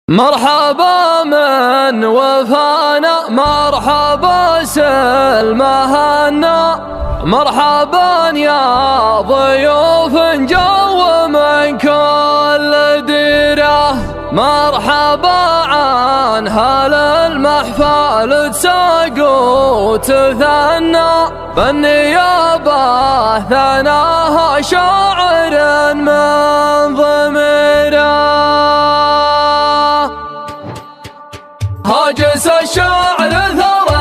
مرحبا من وفانا، مرحبا سلمهنا، مرحبا يا ضيوف جو من كل ديره، مرحبا عن هل المحفل تساق وتثنى، بالنيابة ثناها شاعر من ضميره. هاجس الشاعر ثرى